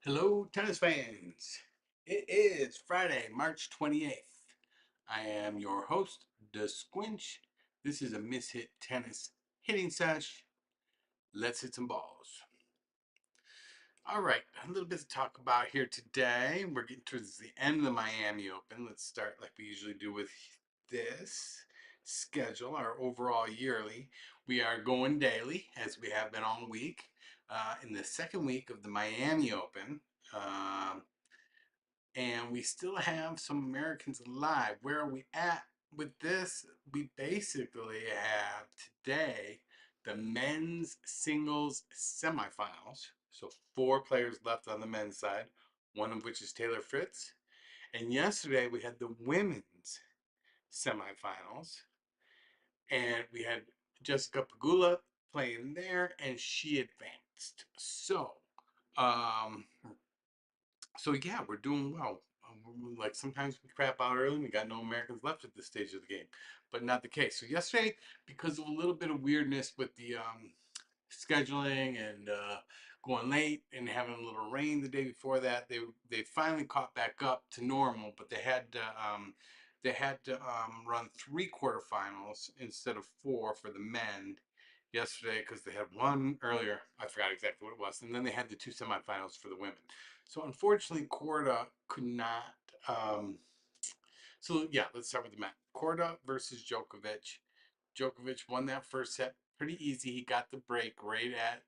Hello, tennis fans. It is Friday, March 28th. I am your host, The Squinch. This is a Mishit Tennis hitting sesh. Let's hit some balls. All right, a little bit to talk about here today. We're getting towards the end of the Miami Open. Let's start like we usually do with this schedule, our overall yearly. We are going daily, as we have been all week. In the second week of the Miami Open, and we still have some Americans alive. Where are we at with this? We basically have today the men's singles semifinals. So four players left on the men's side, one of which is Taylor Fritz. And yesterday we had the women's semifinals, and we had Jessica Pegula playing there, and she advanced. Um, so yeah, we're doing well. Like sometimes we crap out early and we got no Americans left at this stage of the game, but not the case. So yesterday, because of a little bit of weirdness with the scheduling and going late and having a little rain the day before that, they finally caught back up to normal. But they had to run three quarterfinals instead of four for the men yesterday because they had one earlier. I forgot exactly what it was, and then they had the two semifinals for the women. So unfortunately, Korda could not. Um, so yeah, let's start with the men. Korda versus Djokovic. Djokovic won that first set pretty easy. He got the break right at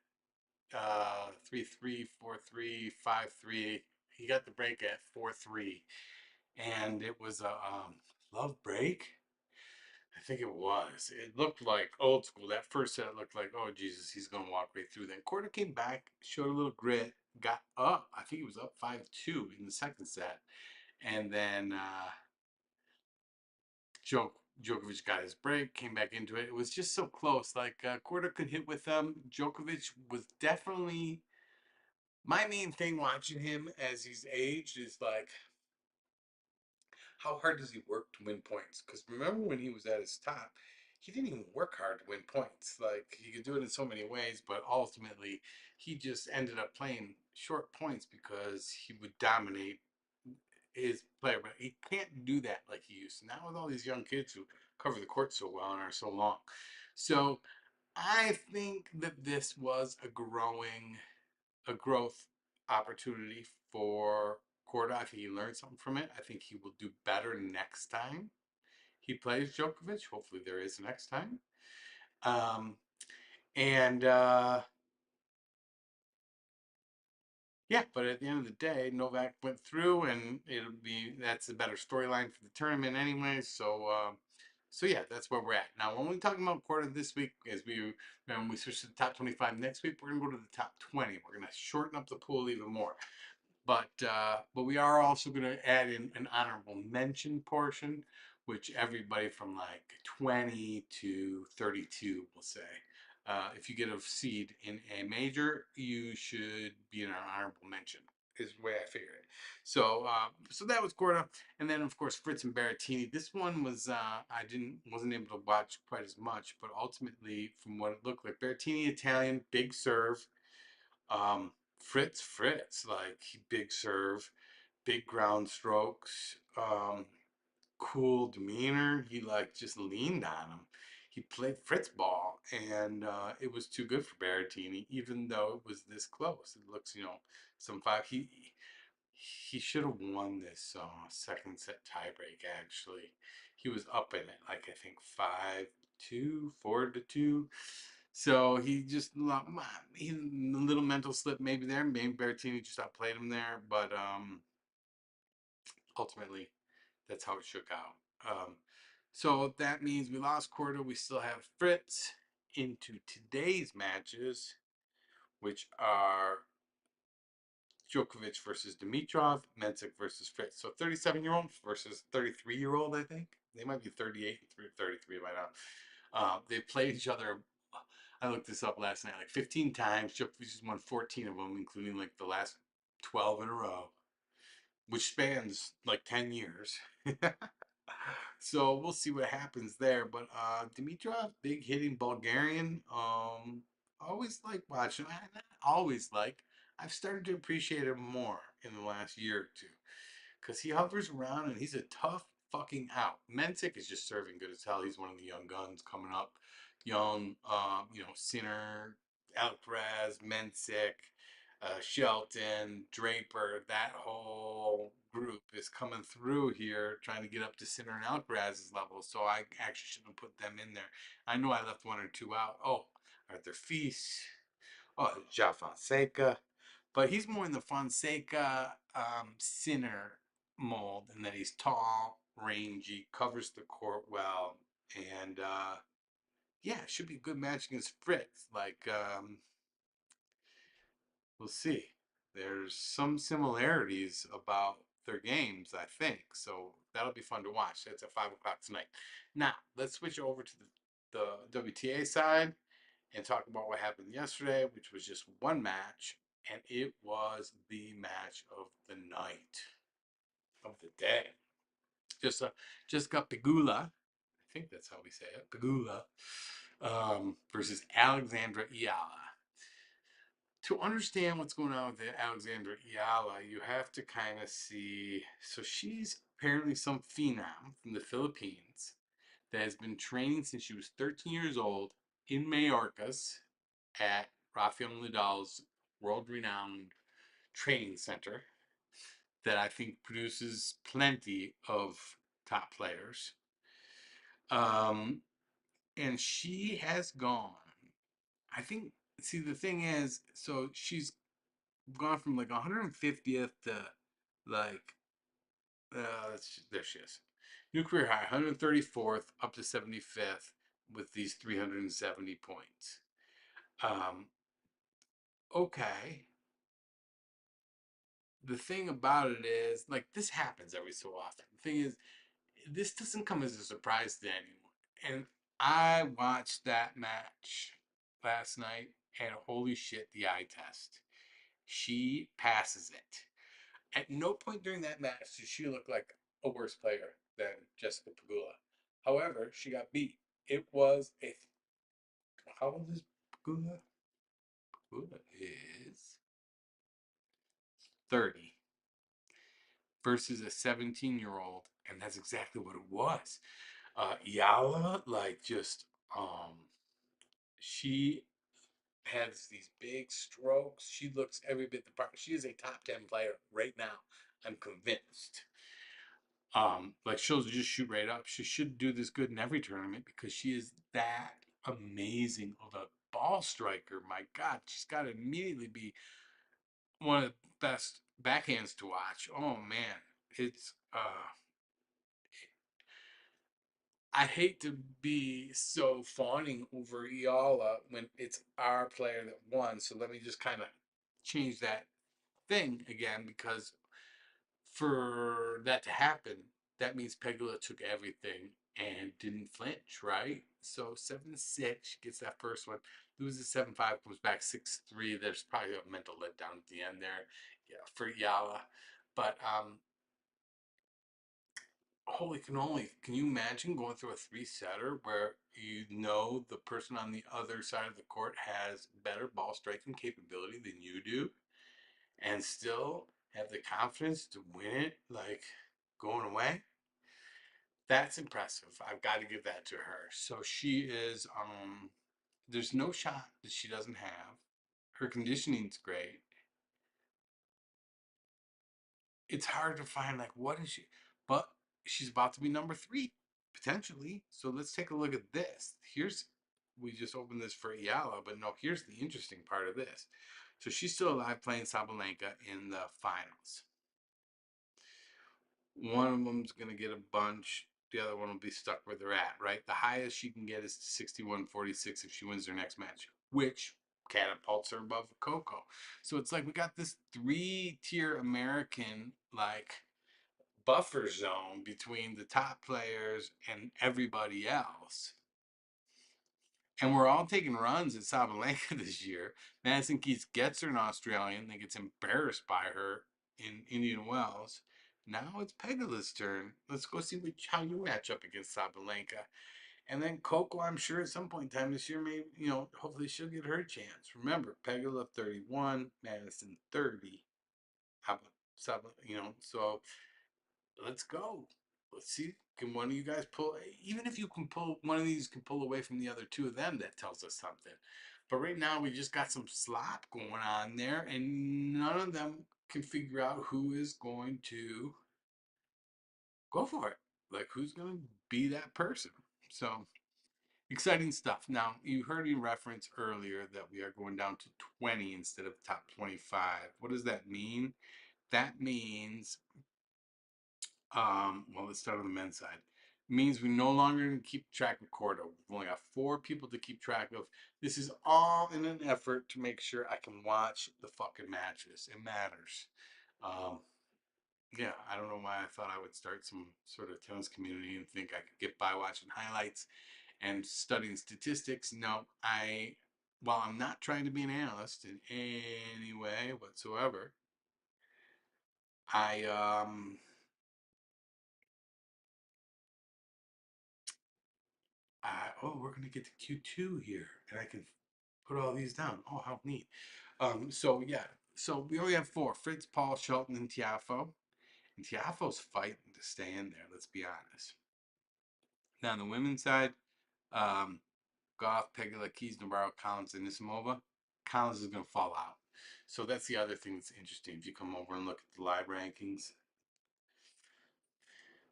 3-3, 4-3, 5-3. He got the break at 4-3, and it was a love break. I think it was. It looked like old school. That first set looked like, oh Jesus, he's gonna walk right through. Then Korda came back, showed a little grit, got up. I think he was up 5-2 in the second set, and then Djokovic got his break, came back into it. It was just so close. Like Korda could hit with them. Djokovic was definitely my main thing watching him as he's aged is like how hard does he work to win points? Because remember when he was at his top, he didn't even work hard to win points. Like he could do it in so many ways, but ultimately he just ended up playing short points because he would dominate his player. But he can't do that like he used to. Not with all these young kids who cover the court so well and are so long. So I think that this was a growth opportunity for Korda. I think he learned something from it. I think he will do better next time he plays Djokovic. Hopefully, there is a next time. Um, and yeah, but at the end of the day, Novak went through, and that's a better storyline for the tournament anyway. So yeah, that's where we're at now. When we talking about Korda this week, when we switch to the top 25 next week, we're gonna go to the top 20. We're gonna shorten up the pool even more. But we are also going to add in an honorable mention portion, which everybody from like 20 to 32 will say. If you get a seed in a major, you should be in an honorable mention. Is the way I figure it. So that was Corda, and then of course Fritz and Berrettini. This one was wasn't able to watch quite as much, but ultimately, from what it looked like, Berrettini Italian, big serve, Fritz, like big serve, big ground strokes, cool demeanor. He like just leaned on him. He played Fritz ball, and it was too good for Berrettini, even though it was this close. It looks, some five. He should have won this second set tiebreak. Actually, he was up in it, like I think 5-2, 4-2. So he just he a little mental slip maybe there. Maybe Berrettini just outplayed him there, but ultimately that's how it shook out. So that means we lost Korda. We still have Fritz into today's matches, which are Djokovic versus Dimitrov, Mensik versus Fritz. So 37-year-old versus 33-year-old, I think. They might be 38 and 33 by now. They played each other. I looked this up last night, like 15 times. Djokovic has won 14 of them, including like the last 12 in a row, which spans like 10 years. So we'll see what happens there. But Dimitrov, big hitting Bulgarian. Always like watching. Not always like. I've started to appreciate him more in the last year or two because he hovers around and he's a tough fucking out. Mensik is just serving good as hell. He's one of the young guns coming up. Young, Sinner, Alcaraz, Mensik, Shelton, Draper, that whole group is coming through here trying to get up to Sinner and Alcaraz's level. So I actually shouldn't have put them in there. I know I left one or two out. Oh, Arthur Feast. Oh, Ja Fonseca. But he's more in the Fonseca Sinner mold, and that he's tall, rangy, covers the court well, and yeah, it should be a good match against Fritz. We'll see. There's some similarities about their games, I think, so that'll be fun to watch. That's at 5 o'clock tonight. Now let's switch over to the WTA side and talk about what happened yesterday, which was just one match, and it was the match of the night, of the day. Just just got Pegula, I think that's how we say it, Pegula, versus Alexandra Iala. To understand what's going on with Alexandra Iala, you have to kind of see. So she's apparently some phenom from the Philippines that has been training since she was 13 years old in Mayorkas at Rafael Nadal's world-renowned training center that I think produces plenty of top players. Um, and she has gone. I think. See, the thing is, so she's gone from like 150th to like there she is. New career high, 134th up to 75th with these 370 points. Um, okay. The thing about it is, like, this happens every so often. The thing is, this doesn't come as a surprise to anyone. And I watched that match last night, and holy shit, the eye test. She passes it. At no point during that match did she look like a worse player than Jessica Pegula. However, she got beat. It was a. How old is Pegula? Pegula is 30 versus a 17-year-old, and that's exactly what it was. Yala, like, just, she has these big strokes. She looks every bit the part. She is a top 10 player right now. I'm convinced. Like, she'll just shoot right up. She should do this good in every tournament because she is that amazing of a ball striker. My God, she's got to immediately be one of the best backhands to watch. Oh man, it's I hate to be so fawning over Iala when it's our player that won. So let me just kind of change that thing again because for that to happen, that means Pegula took everything and didn't flinch, right? So 7-6, she gets that first one, loses 7-5, comes back 6-3. There's probably a mental letdown at the end there, yeah, for Yala. But holy cannoli, can you imagine going through a three-setter where you know the person on the other side of the court has better ball striking capability than you do and still have the confidence to win it, like, going away? That's impressive. I've got to give that to her. So she is, there's no shot that she doesn't have. Her conditioning's great. It's hard to find, like, what is she, but she's about to be number three potentially. So let's take a look at this. Here's, we just opened this for Iala, but no, here's the interesting part of this. So she's still alive playing Sabalenka in the finals. One of them's going to get a bunch. The other one will be stuck where they're at, right? The highest she can get is 61-46 if she wins her next match, which catapults her above Coco. So it's like we got this three-tier American, like, buffer zone between the top players and everybody else. And we're all taking runs at Sabalenka this year. Madison Keys gets her an Australian, then gets embarrassed by her in Indian Wells. Now it's Pegula's turn. Let's go see how you match up against Sabalenka. And then Coco, I'm sure at some point in time this year, maybe, hopefully she'll get her chance. Remember, Pegula 31, Madison 30. How about so let's go. Let's see. Can one of you guys pull? Even if you can pull, one of these can pull away from the other two of them, that tells us something. But right now, we just got some slop going on there, and none of them can figure out who is going to go for it. Like, who's going to be that person? So, exciting stuff. Now, you heard me reference earlier that we are going down to 20 instead of top 25. What does that mean? That means well, let's start on the men's side. It means we no longer keep track of Korda. We've only got 4 people to keep track of. This is all in an effort to make sure I can watch the fucking matches. It matters. Um, yeah, I don't know why I thought I would start some sort of tennis community and think I could get by watching highlights and studying statistics. No, while I'm not trying to be an analyst in any way whatsoever, I we're gonna get to Q2 here, and I can put all these down. Oh, how neat. So yeah, so we only have 4: Fritz, Paul, Shelton, and Tiafo. And Tiafo's fighting to stay in there. Let's be honest. Now on the women's side, um, Goff, Pegula, Keys, Navarro, Collins, and Nisimova. Collins is gonna fall out. So that's the other thing that's interesting. If you come over and look at the live rankings,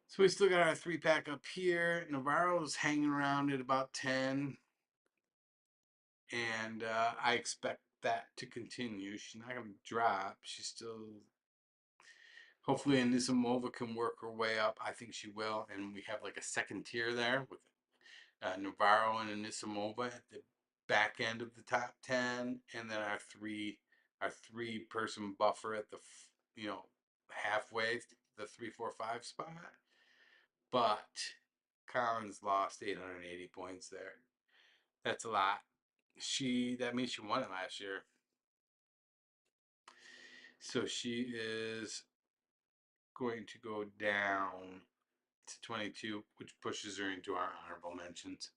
so we still got our 3-pack up here. Navarro's hanging around at about 10. And I expect that to continue. She's not going to drop. She's still, hopefully, Anisimova can work her way up. I think she will. And we have like a second tier there with Navarro and Anisimova at the back end of the top 10, and then our three-person buffer at the halfway, the 3, 4, 5 spot. But Collins lost 880 points there. That's a lot. That means she won it last year. So she is going to go down to 22, which pushes her into our honorable mentions.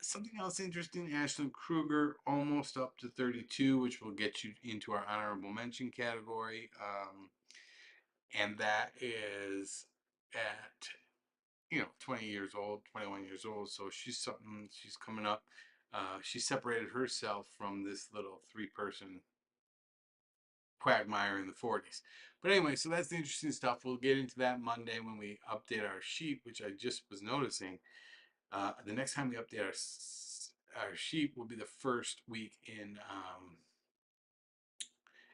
Something else interesting, Ashlyn Kruger almost up to 32, which will get you into our honorable mention category. And that is at 20 years old, 21 years old. So she's coming up. She separated herself from this little 3-person quagmire in the 40s. But anyway, so that's the interesting stuff. We'll get into that Monday when we update our sheet, which I just was noticing. The next time we update our sheet will be the first week in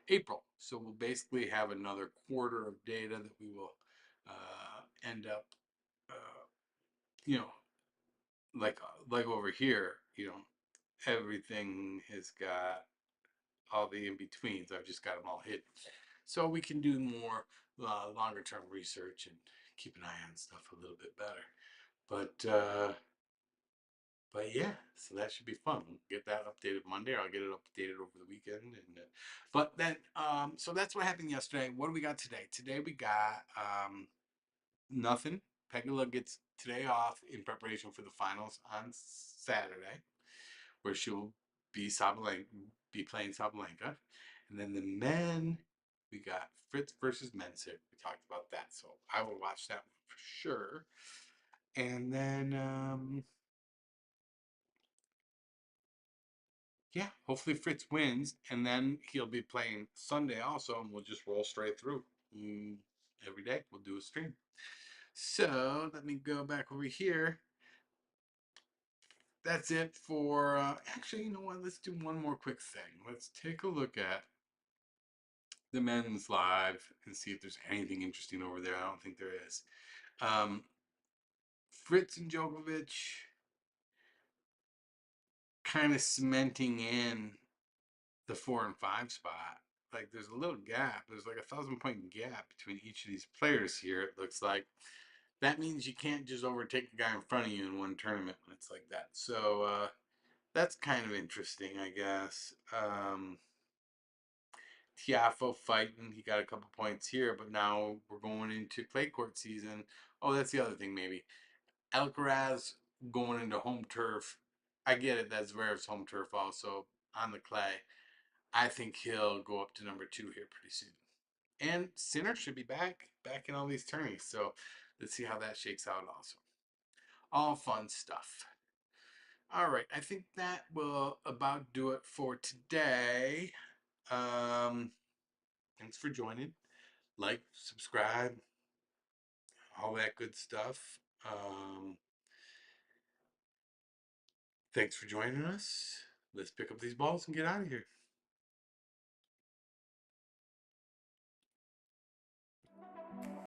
April. So we'll basically have another quarter of data that we will end up, you know, like over here, everything has got all the in-betweens. I've just got them all hidden. So we can do more longer term research and keep an eye on stuff a little bit better. But yeah, so that should be fun. We'll get that updated Monday, or I'll get it updated over the weekend. And but then so that's what happened yesterday. What do we got today? Today we got nothing. Pegula gets today off in preparation for the finals on Saturday, where she'll be be playing Sabalenka. And then the men, we got Fritz versus Mensik. We talked about that, so I will watch that one for sure. And then, yeah, hopefully Fritz wins, and then he'll be playing Sunday also, and we'll just roll straight through. Every day we'll do a stream. So let me go back over here. That's it for, actually, you know what? Let's do one more quick thing. Let's take a look at the men's live and see if there's anything interesting over there. I don't think there is. Fritz and Djokovic kind of cementing in the 4 and 5 spot. Like there's a little gap. There's like 1,000-point gap between each of these players here. It looks like that means you can't just overtake the guy in front of you in one tournament when it's like that. So that's kind of interesting, I guess. Tiafo fighting. He got a couple points here, but now we're going into clay court season. Oh, that's the other thing, maybe. Alcaraz going into home turf. I get it. That's Zverev's home turf also on the clay. I think he'll go up to number 2 here pretty soon. And Sinner should be back in all these tourneys. So let's see how that shakes out also. All fun stuff. All right, I think that will about do it for today. Um, Thanks for joining. Like, subscribe, all that good stuff. Thanks for joining us. Let's pick up these balls and get out of here.